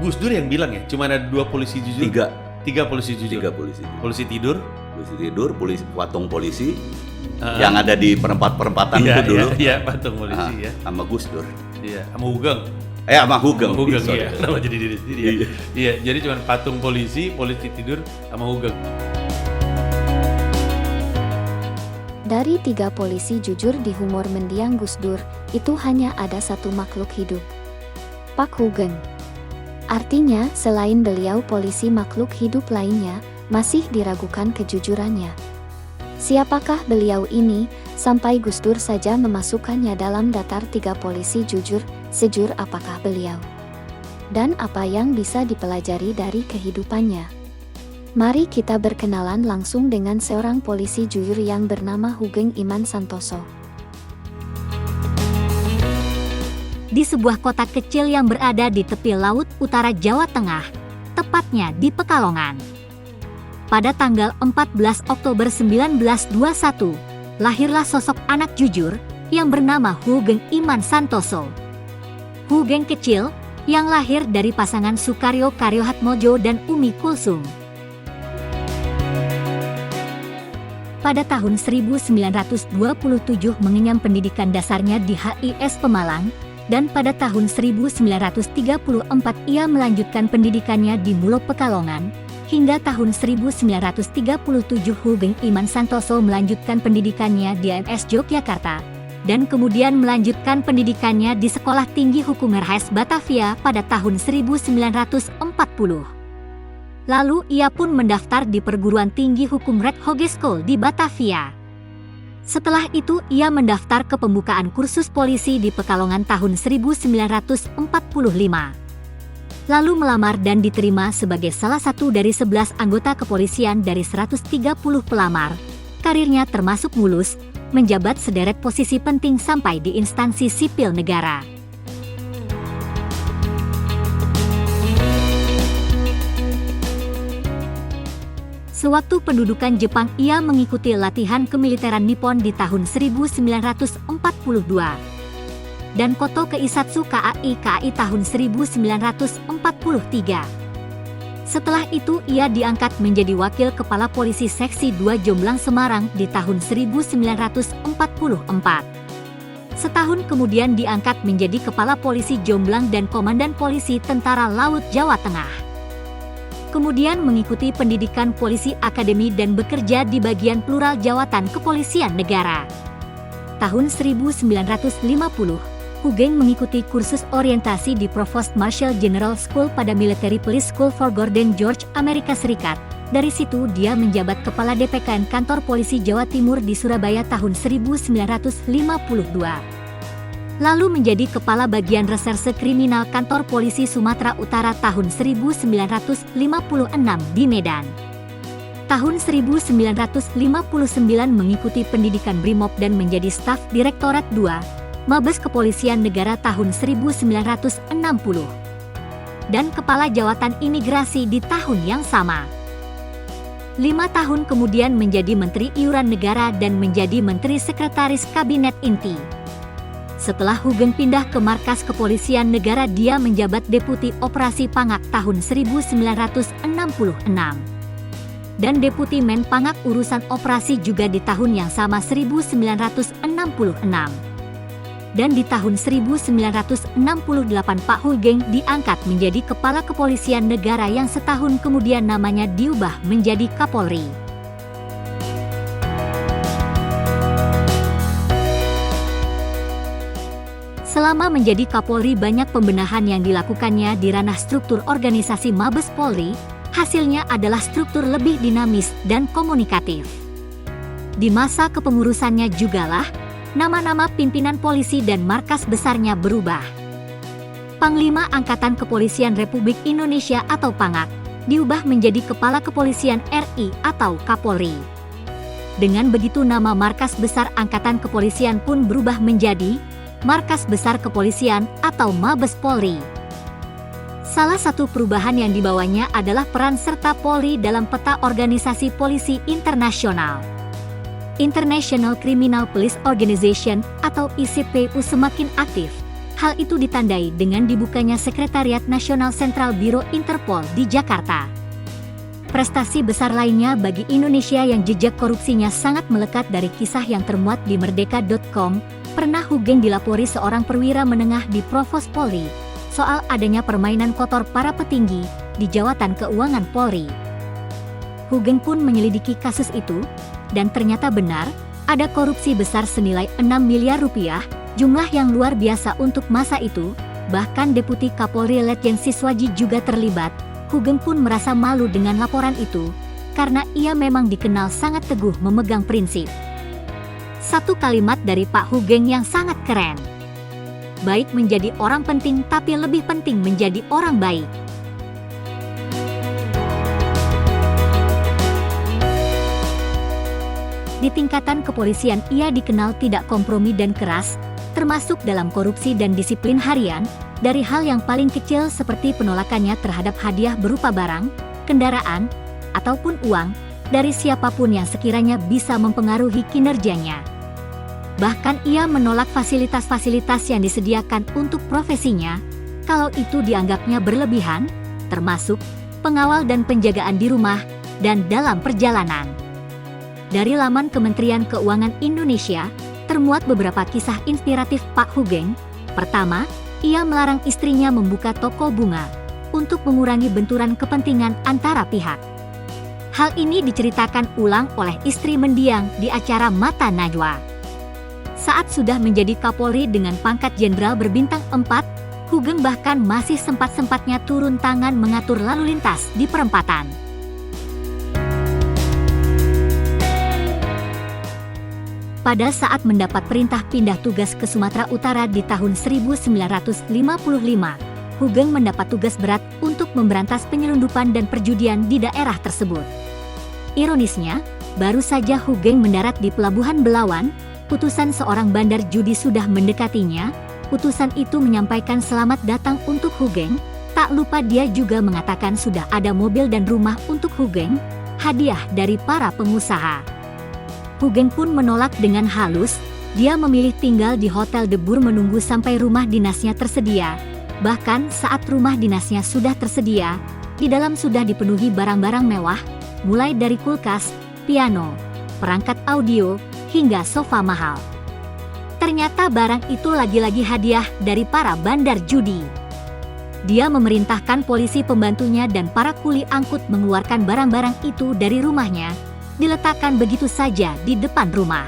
Gus Dur yang bilang ya, cuma ada 2 polisi jujur. Tiga polisi jujur. 3 polisi. Polisi tidur, Polisi patung polisi yang ada di perempatan itu dulu. Iya, patung polisi ya. Sama Gus Dur. Iya, sama Hugeng. Sama Hugeng. Iya. Kenapa jadi diri sendiri ya? Iya, jadi cuma patung polisi tidur sama Hugeng. Dari 3 polisi jujur di humor mendiang Gus Dur, itu hanya ada 1 makhluk hidup. Pak Hugeng. Artinya, selain beliau polisi makhluk hidup lainnya, masih diragukan kejujurannya. Siapakah beliau ini, sampai Gus Dur saja memasukkannya dalam daftar 3 polisi jujur, sejur apakah beliau? Dan apa yang bisa dipelajari dari kehidupannya? Mari kita berkenalan langsung dengan seorang polisi jujur yang bernama Hugeng Iman Santoso. Di sebuah kota kecil yang berada di tepi laut utara Jawa Tengah, tepatnya di Pekalongan. Pada tanggal 14 Oktober 1921, lahirlah sosok anak jujur yang bernama Hugeng Iman Santoso. Hugeng kecil yang lahir dari pasangan Sukaryo Karyohatmojo dan Umi Kulsum. Pada tahun 1927 mengenyam pendidikan dasarnya di HIS Pemalang, dan pada tahun 1934 ia melanjutkan pendidikannya di Mulo Pekalongan. Hingga tahun 1937 Hugeng Iman Santoso melanjutkan pendidikannya di AMS Yogyakarta, dan kemudian melanjutkan pendidikannya di Sekolah Tinggi Hukum RHS Batavia pada tahun 1940. Lalu ia pun mendaftar di Perguruan Tinggi Hukum Red Hogeschool di Batavia. Setelah itu ia mendaftar ke pembukaan kursus polisi di Pekalongan tahun 1945. Lalu melamar dan diterima sebagai salah satu dari 11 anggota kepolisian dari 130 pelamar. Karirnya termasuk mulus, menjabat sederet posisi penting sampai di instansi sipil negara. Sewaktu pendudukan Jepang, ia mengikuti latihan kemiliteran Nippon di tahun 1942. Dan Koto Keisatsu KAI tahun 1943. Setelah itu ia diangkat menjadi Wakil Kepala Polisi Seksi 2 Jomblang Semarang di tahun 1944. Setahun kemudian diangkat menjadi Kepala Polisi Jomblang dan Komandan Polisi Tentara Laut Jawa Tengah. Kemudian mengikuti pendidikan Polisi Akademi dan bekerja di bagian Plural Jawatan Kepolisian Negara. Tahun 1950, Hugeng mengikuti kursus orientasi di Provost Marshal General School pada Military Police School for Gordon George, Amerika Serikat. Dari situ dia menjabat Kepala DPKN Kantor Polisi Jawa Timur di Surabaya tahun 1952. Lalu menjadi Kepala Bagian Reserse Kriminal Kantor Polisi Sumatera Utara tahun 1956 di Medan. Tahun 1959 mengikuti pendidikan Brimob dan menjadi staf Direktorat 2, Mabes Kepolisian Negara tahun 1960. Dan Kepala Jawatan Imigrasi di tahun yang sama. 5 tahun kemudian menjadi Menteri Iuran Negara dan menjadi Menteri Sekretaris Kabinet Inti. Setelah Hugeng pindah ke Markas Kepolisian Negara, dia menjabat Deputi Operasi Pangak tahun 1966. Dan Deputi Men Pangak Urusan Operasi juga di tahun yang sama 1966. Dan di tahun 1968 Pak Hugeng diangkat menjadi Kepala Kepolisian Negara yang setahun kemudian namanya diubah menjadi Kapolri. Selama menjadi Kapolri banyak pembenahan yang dilakukannya di ranah struktur organisasi Mabes Polri, hasilnya adalah struktur lebih dinamis dan komunikatif. Di masa kepengurusannya jugalah, nama-nama pimpinan polisi dan markas besarnya berubah. Panglima Angkatan Kepolisian Republik Indonesia atau Pangak, diubah menjadi Kepala Kepolisian RI atau Kapolri. Dengan begitu nama markas besar Angkatan Kepolisian pun berubah menjadi Markas Besar Kepolisian atau Mabes Polri. Salah satu perubahan yang dibawanya adalah peran serta Polri dalam peta organisasi polisi internasional. International Criminal Police Organization atau ICPU semakin aktif. Hal itu ditandai dengan dibukanya Sekretariat Nasional Sentral Biro Interpol di Jakarta. Prestasi besar lainnya bagi Indonesia yang jejak korupsinya sangat melekat dari kisah yang termuat di merdeka.com, pernah Hugeng dilapori seorang perwira menengah di Provos Polri soal adanya permainan kotor para petinggi di jawatan keuangan Polri. Hugeng pun menyelidiki kasus itu, dan ternyata benar, ada korupsi besar senilai 6 miliar rupiah, jumlah yang luar biasa untuk masa itu. Bahkan Deputi Kapolri Letjen Siswaji juga terlibat. Hugeng pun merasa malu dengan laporan itu, karena ia memang dikenal sangat teguh memegang prinsip. Satu kalimat dari Pak Hugeng yang sangat keren. Baik menjadi orang penting tapi lebih penting menjadi orang baik. Di tingkatan kepolisian ia dikenal tidak kompromi dan keras, termasuk dalam korupsi dan disiplin harian, dari hal yang paling kecil seperti penolakannya terhadap hadiah berupa barang, kendaraan, ataupun uang, dari siapapun yang sekiranya bisa mempengaruhi kinerjanya. Bahkan ia menolak fasilitas-fasilitas yang disediakan untuk profesinya, kalau itu dianggapnya berlebihan, termasuk pengawal dan penjagaan di rumah dan dalam perjalanan. Dari laman Kementerian Keuangan Indonesia, termuat beberapa kisah inspiratif Pak Hugeng. Pertama, ia melarang istrinya membuka toko bunga untuk mengurangi benturan kepentingan antara pihak. Hal ini diceritakan ulang oleh istri mendiang di acara Mata Najwa. Saat sudah menjadi Kapolri dengan pangkat jenderal berbintang 4, Hugeng bahkan masih sempat-sempatnya turun tangan mengatur lalu lintas di perempatan. Pada saat mendapat perintah pindah tugas ke Sumatera Utara di tahun 1955, Hugeng mendapat tugas berat untuk memberantas penyelundupan dan perjudian di daerah tersebut. Ironisnya, baru saja Hugeng mendarat di Pelabuhan Belawan, utusan seorang bandar judi sudah mendekatinya. Utusan itu menyampaikan selamat datang untuk Hugeng, tak lupa dia juga mengatakan sudah ada mobil dan rumah untuk Hugeng, hadiah dari para pengusaha. Hugeng pun menolak dengan halus, dia memilih tinggal di Hotel De Boer menunggu sampai rumah dinasnya tersedia. Bahkan saat rumah dinasnya sudah tersedia, di dalam sudah dipenuhi barang-barang mewah, mulai dari kulkas, piano, perangkat audio, hingga sofa mahal. Ternyata barang itu lagi-lagi hadiah dari para bandar judi. Dia memerintahkan polisi pembantunya dan para kuli angkut mengeluarkan barang-barang itu dari rumahnya, diletakkan begitu saja di depan rumah.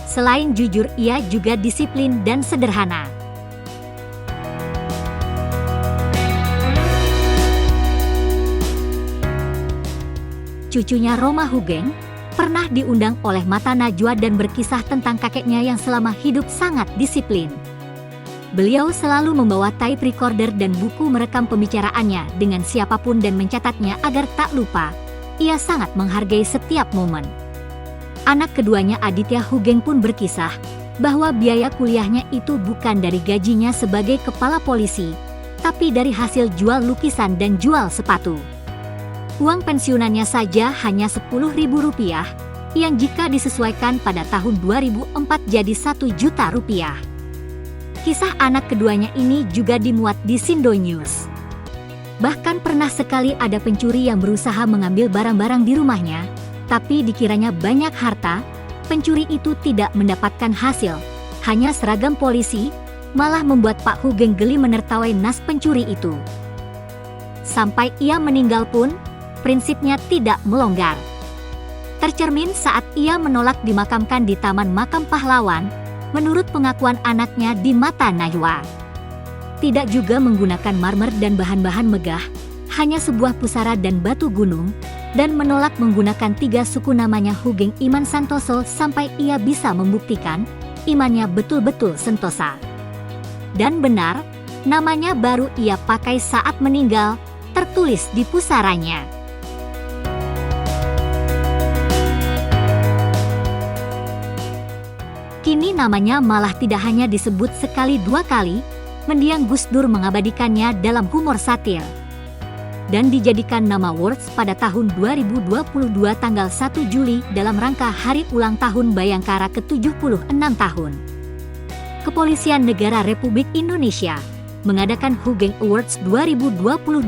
Selain jujur, ia juga disiplin dan sederhana. Cucunya Roma Hugeng pernah diundang oleh Mata Najwa dan berkisah tentang kakeknya yang selama hidup sangat disiplin. Beliau selalu membawa tape recorder dan buku merekam pembicaraannya dengan siapapun dan mencatatnya agar tak lupa. Ia sangat menghargai setiap momen. Anak keduanya Aditya Hugeng pun berkisah bahwa biaya kuliahnya itu bukan dari gajinya sebagai kepala polisi, tapi dari hasil jual lukisan dan jual sepatu. Uang pensiunannya saja hanya Rp10.000, yang jika disesuaikan pada tahun 2004 jadi Rp1 juta. Kisah anak keduanya ini juga dimuat di Sindo News. Bahkan pernah sekali ada pencuri yang berusaha mengambil barang-barang di rumahnya, tapi dikiranya banyak harta, pencuri itu tidak mendapatkan hasil, hanya seragam polisi, malah membuat Pak Hugeng geli menertawai nas pencuri itu. Sampai ia meninggal pun, prinsipnya tidak melonggar. Tercermin saat ia menolak dimakamkan di Taman Makam Pahlawan, menurut pengakuan anaknya di Mata Najwa. Tidak juga menggunakan marmer dan bahan-bahan megah, hanya sebuah pusara dan batu gunung, dan menolak menggunakan 3 suku namanya Hugeng Iman Santoso sampai ia bisa membuktikan imannya betul-betul sentosa. Dan benar, namanya baru ia pakai saat meninggal, tertulis di pusaranya. Kini namanya malah tidak hanya disebut sekali 2 kali, mendiang Gus Dur mengabadikannya dalam humor satir. Dan dijadikan nama Words pada tahun 2022 tanggal 1 Juli dalam rangka hari ulang tahun Bayangkara ke-76 tahun. Kepolisian Negara Republik Indonesia mengadakan Hugeng Awards 2022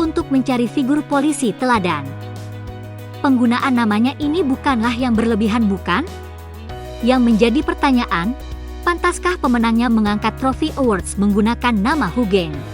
untuk mencari figur polisi teladan. Penggunaan namanya ini bukanlah yang berlebihan, bukan? Yang menjadi pertanyaan, pantaskah pemenangnya mengangkat trofi awards menggunakan nama Hugeng?